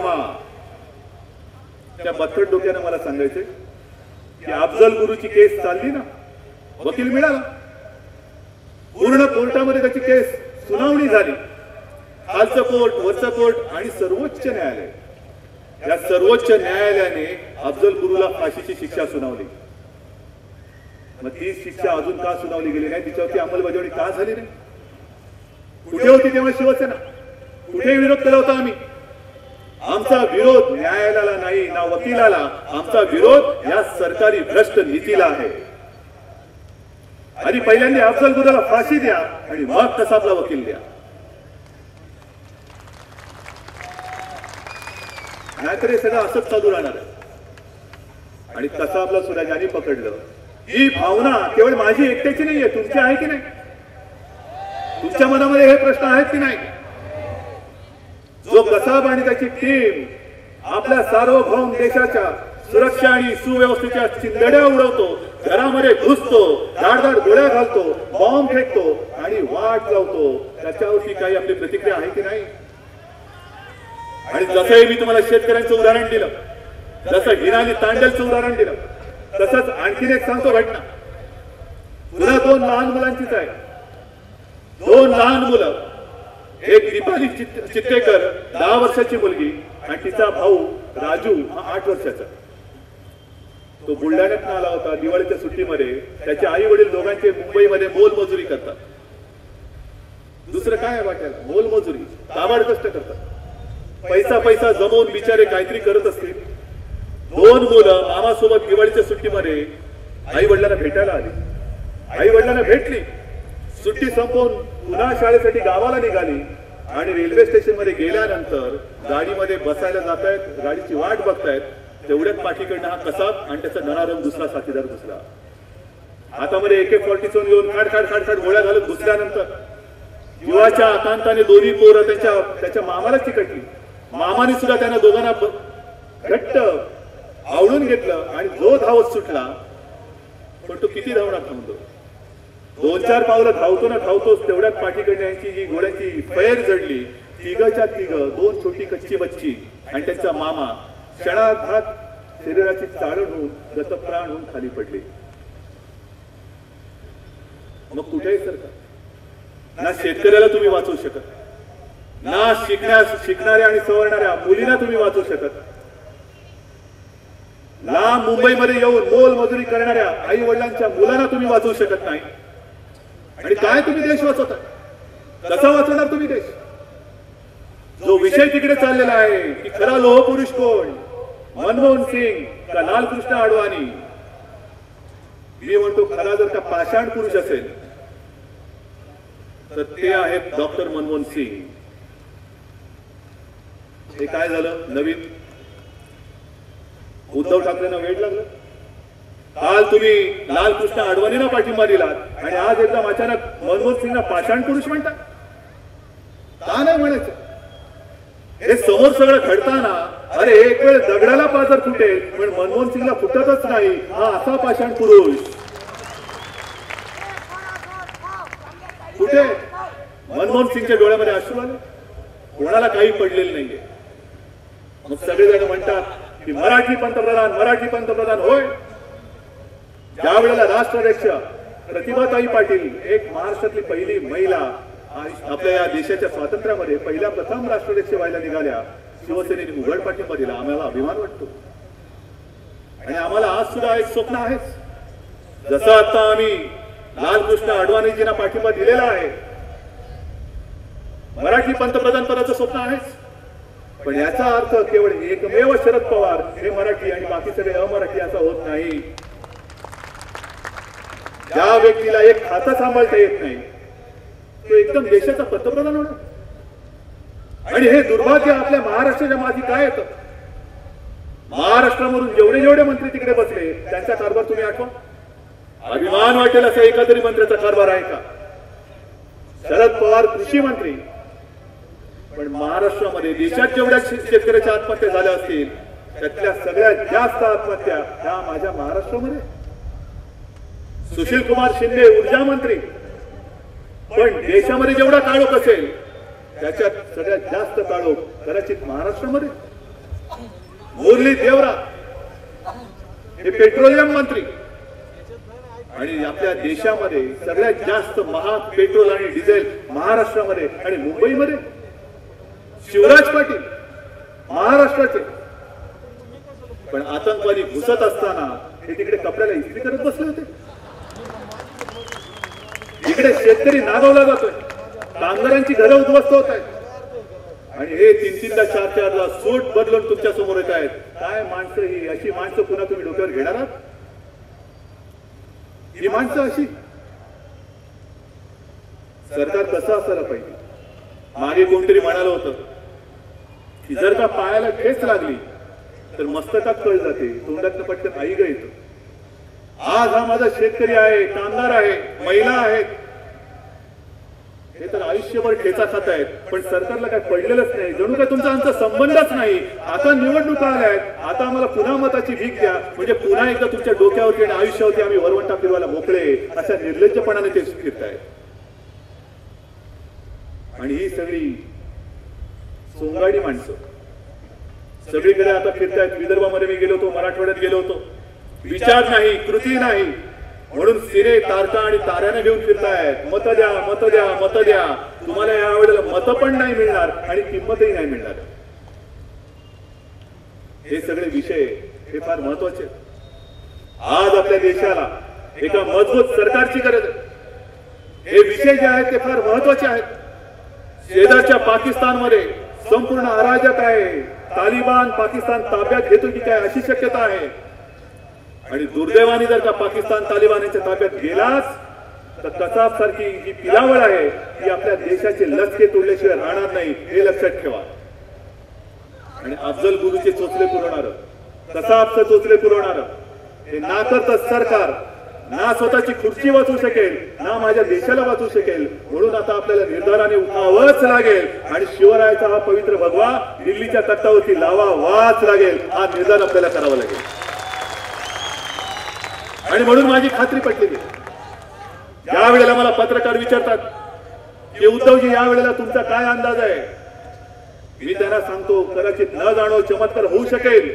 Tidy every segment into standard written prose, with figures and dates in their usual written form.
जमा. त्या बत्तट डोक्याने मला सांगायचे की अफजल गुरुची केस चालली ना, वकील मिळाला, पूर्ण कोर्टामध्ये त्याची केस सुनावणी झाली. खालचं कोर्ट, वरचं कोर्ट आणि सर्वोच्च न्यायालय, या सर्वोच्च न्यायालयाने अफजल गुरुला फाशीची शिक्षा सुनावली. मग ती शिक्षा अजून का सुनावली गेली नाही, तिच्यावरती अंमलबजावणी का झाली नाही? कुठे होती तेव्हा शिवसेना? कुठे विरोध केला होता आम्ही? आमचा विरोध न्यायालयाला नाही ना वकिलाला, आमचा विरोध या सरकारी भ्रष्ट नीतीला आहे. आणि पहिल्यांदा अफजल गुरुला फाशी द्या आणि मग तसा आपला वकील द्या. नाहीतर हे सगळं असंच चालू राहणार आहे. आणि तसा आपला सुद्धा ज्यांनी पकडलं, ही भावना केवळ माझी एकट्याची नाहीये, तुमची आहे की नाही? तुमच्या मनामध्ये हे प्रश्न आहेत की नाही? जो कसाब आणि त्याची टीम आपल्या सार्वभौम देशाच्या सुरक्षा आणि सुव्यवस्थेच्या चिंधड्या उडवतो, घरामध्ये घुसतो, धाडधाड गोळ्या घालतो, बॉम्ब फेकतो आणि वाट लावतो, त्याच्यावरती काही आपली प्रतिक्रिया आहे की नाही? आणि जसंही मी तुम्हाला शेतकऱ्यांचं उदाहरण दिलं, जसं हिरानी तांडलचं उदाहरण दिलं, तसंच आणखीन एक सांगतो घटना. पुन्हा 2 लहान मुलांचीच आहे. 2 लहान मुलं, एक दीपाली चित्तेकर 10 वर्षाची मुलगी आणि तिचा भाऊ राजू हा 8 वर्षाचा. तो बुलढाण्यात आला होता दिवाळीच्या सुट्टीमध्ये. त्याचे आई वडील दोघांचे मुंबईमध्ये मोलमजुरी करतात. दुसरं काय वाटायला, मोलमजुरी, काबाड कष्ट करतात. पैसा जमवून बिचारे काहीतरी करत असतील. 2 मुलं मामासोबत दिवाळीच्या सुट्टीमध्ये आई वडिलांना भेटायला आली. आई वडिलांना भेटली, सुट्टी संपवून पुन्हा शाळेसाठी गावाला निघाली आणि रेल्वे स्टेशन मध्ये गेल्यानंतर गाडीमध्ये बसायला जातायत, गाडीची वाट बघतायत. तेवढ्याच पाठीकडनं हा कसाब आणि त्याचा नरारम दुसरा साथीदार घुसला. हातामध्ये AK-47 घेऊन खाड गोळ्या घालत घुसल्यानंतर जीवाच्या आकांताने दोन्ही पोरं त्याच्या मामाला चिकटली. मामाने सुद्धा त्यांना दोघांना घट्ट आवडून घेतलं आणि जो धावत सुटला. पण तो किती धावणार थांबतो? 2-4 पावलं धावतोच तेवढ्यात पाठीकडे यांची जी घोड्याची फैर जडली. तिघच्या तिघ, 2 छोटी कच्ची बच्ची आणि त्यांचा मामा क्षणाघात शरीराची चाळण होऊन गतप्राण होऊन खाली पडले. मग कुठेही सरकार, ना शेतकऱ्याला तुम्ही वाचवू शकत, ना शिकणाऱ्या आणि सवरणाऱ्या मुलींना तुम्ही वाचवू शकत, लांब मुंबईमध्ये येऊन मोलमजुरी करणाऱ्या आई वडिलांच्या मुलांना तुम्ही वाचवू शकत नाही. आणि काय तुम्ही देश वाचवता? कसा वाचवणार तुम्ही देश? जो विषय तिकडे चाललेला आहे की खरा लोहपुरुष कोण, मनमोहन सिंग का लालकृष्ण अडवाणी? मी म्हणतो खरा जर का पाषाण पुरुष असेल तर ते आहेत डॉक्टर मनमोहन सिंग. हे काय झालं नवीन? उद्धव ठाकरेंना वेळ लागलं. काल तुम्ही लालकृष्ण अडवाणींना पाठिंबा दिलात आणि आज एकदम अचानक मनमोहन सिंगना पाषाण पुरुष म्हणता. का नाही म्हणायचं? हे समोर सगळं घडताना अरे एक वेळ दगडाला पाजर फुटेल पण मनमोहन सिंगला फुटतच नाही, हा असा पाषाण पुरुष. कुठे मनमोहन सिंगच्या डोळ्यामध्ये अश्रू आले? कोणाला काही पडलेलं नाहीये. मग सगळेजण म्हणतात की मराठी पंतप्रधान होय. ज्या वेळेला राष्ट्राध्यक्ष प्रतिभाताई पाटील, एक महाराष्ट्रातली पहिली महिला, आपल्या या देशाच्या स्वातंत्र्यामध्ये प्रथम राष्ट्राध्यक्ष व्हायला निघाल्या, शिवसेनेने उघड पाठिंबा दिला. आम्हाला अभिमान वाटतो. आणि आम्हाला आज सुद्धा एक स्वप्न आहेच. जसं आता आम्ही लालकृष्ण अडवाणीजींना पाठिंबा दिलेला आहे, मराठी पंतप्रधान पदाचं स्वप्न आहेच. पण याचा अर्थ केवळ एकमेव शरद पवार हे मराठी आणि बाकी सगळे अमराठी असा होत नाही. ज्या व्यक्तीला एक खातं सांभाळता येत नाही तो एकदम देशाचा पंतप्रधान होणार. आणि हे दुर्भाग्य आपल्या महाराष्ट्राच्या माथी काय येतं? महाराष्ट्रामधून जेवढे मंत्री तिकडे बसले त्यांचा कारभार तुम्ही आठवा. अभिमान वाटेल असा एका तरी मंत्र्याचा कारभार आहे का? शरद पवार कृषी मंत्री, पण महाराष्ट्रामध्ये देशात जेवढ्या शेतकऱ्याच्या आत्महत्या झाल्या असतील त्यातल्या सगळ्यात जास्त आत्महत्या ह्या माझ्या महाराष्ट्रामध्ये. सुशील कुमार शिंदे ऊर्जा मंत्री, पण देशामध्ये जेवढा काळोख असेल त्याच्यात सगळ्यात जास्त काळोख कदाचित महाराष्ट्रामध्ये. मुरली देवरा हे पेट्रोलियम मंत्री आणि आपल्या देशामध्ये सगळ्यात जास्त महाग पेट्रोल आणि डिझेल महाराष्ट्रामध्ये आणि मुंबईमध्ये शिवराज पाटील महाराष्ट्राचे. पण आतंकवादी घुसत असताना हे तिकडे कपड्याला इस्त्री करत बसले होते. इकडे शेतकरी नागवला जातोय, कामगारांची घरं उद्ध्वस्त होत आहेत आणि हे 3-3दा 4-4दा सूट बदलून तुमच्या समोर येत आहेत. काय माणसं ही? अशी माणसं पुन्हा तुम्ही डोक्यावर घेणार आहात? ही माणसं अशी? सरकार कसं असायला पाहिजे? मागे कोणतरी म्हणालं होतं की जर का पायाला ठेच लागली तर मस्तकात कळ जाते, तोंडातनं पटकन आई ग येतो. आज हा माझा शेतकरी आहे, कामगार आहे, महिला आहेत, हे तर आयुष्यभर ठेचा खात आहेत, पण सरकारला काय पडलेलंच नाही. जणू काय तुमचा आमचा संबंधच नाही. आता निवडणुका आल्या आहेत, आता आम्हाला पुन्हा मताची भीक द्या, म्हणजे पुन्हा एकदा तुमच्या डोक्यावरती आणि आयुष्यावरती आम्ही वरवंटा फिरवायला मोकळे, अशा निर्लज्जपणाने ते फिरतायत. आणि ही सगळी सोंगाडी माणसं सगळीकडे आता फिरतायत. विदर्भामध्ये मी गेलो होतो, मराठवाड्यात गेलो होतो. विचार नाही, कृती नाही, म्हणून सिरे तारका आणि ताऱ्याने घेऊन फिरतायत. मत द्या, मत द्या, मत द्या. तुम्हाला यावेळेला मत पण नाही मिळणार आणि किंमतही नाही मिळणार. हे सगळे विषय हे फार महत्वाचे. आज आपल्या देशाला एका मजबूत सरकारची गरज आहे. हे विषय जे आहेत ते फार महत्वाचे आहेत. शेजारच्या पाकिस्तानमध्ये संपूर्ण अराजक आहे. तालिबान पाकिस्तान ताब्यात घेतो की काय अशी शक्यता आहे. आणि दुर्दैवाने जर का पाकिस्तान तालिबान यांच्या ताब्यात गेलाच तर कसाब सारखी जी पिलावळ आहे ती आपल्या देशाचे लचके तोडल्याशिवाय राहणार नाही, हे लक्षात ठेवा. आणि अफजल गुरुचे चोचले पुरवणार, कसाबचं चोचले पुरवणार हे ना करता सरकार ना स्वतःची खुर्ची वाचू शकेल ना माझ्या देशाला वाचू शकेल. म्हणून आता आपल्याला निर्धाराने उठावंच लागेल आणि शिवरायाचा हा पवित्र भगवा दिल्लीच्या तख्तावरती लावावाच लागेल. हा निर्धार आपल्याला करावा लागेल. आणि म्हणून माझी खात्री पटलेली, ज्या वेळेला मला पत्रकार विचारतात की उद्धवजी या वेळेला तुमचा काय अंदाज आहे, मी त्यांना सांगतो कदाचित न जाणो चमत्कार होऊ शकेल.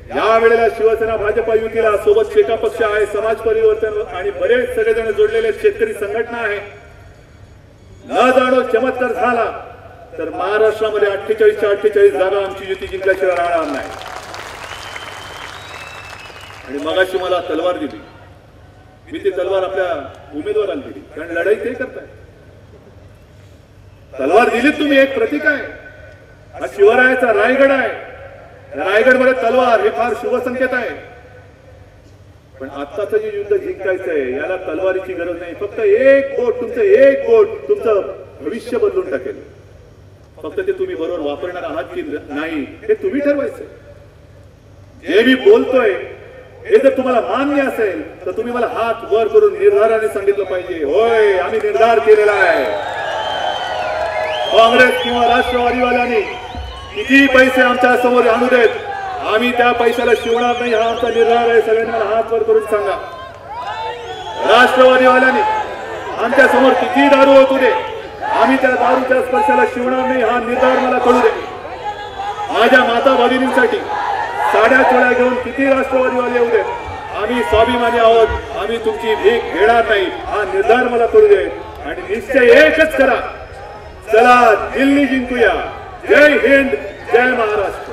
या वेळेला शिवसेना भाजपा युतीला सोबत शेका पक्ष आहे, समाज परिवर्तन आणि बरेच सगळेजण जोडलेले शेतकरी संघटना आहे. न जाणो चमत्कार झाला तर महाराष्ट्रामध्ये 48च्या 48 जागा आमची युती जिंकल्याशिवाय राहणार नाही. आणि मगाशी मला तलवार दिली, मी ती तलवार आपल्या उमेदवाराला दिली, कारण लढाई ते करताय. तलवार दिलीत तुम्ही, एक प्रतीक आहे. हा शिवरायाचा रायगड आहे. रायगडमध्ये तलवार हे फार शुभ संकेत आहे. पण आत्ताचं जे युद्ध जिंकायचंय याला तलवारीची गरज नाही. फक्त एक बोट, तुमचं एक बोट तुमचं भविष्य बदलून टाकेल. फक्त ते तुम्ही बरोबर वापरणार आहात की नाही हे तुम्ही ठरवायचं. जे मी बोलतोय हे जर तुम्हाला मान्य असेल तर तुम्ही मला हात वर करून निर्धाराने सांगितलं पाहिजे, होय आम्ही निर्धार केलेला आहे. काँग्रेस किंवा राष्ट्रवादीवाल्यांनी किती पैसे आमच्या समोर आणू देत, आम्ही त्या पैशाला शिवणार नाही, हा आमचा निर्धार आहे. सगळ्यांनी मला हात वर करून सांगा. राष्ट्रवादीवाल्यांनी आमच्या समोर किती दारू ओतू दे, आम्ही त्या दारूच्या स्पर्शाला शिवणार नाही, हा निर्धार मला कळू दे. माझ्या माता भगिनींसाठी साड्या चोळ्या घेऊन किती राष्ट्रवादीवाले येऊ देत, आम्ही स्वाभिमानी आहोत, आम्ही तुमची भीक घेणार नाही, हा निर्धार मला करू दे. आणि निश्चय एकच करा, चला दिल्ली जिंकूया. जय हिंद, जय महाराष्ट्र.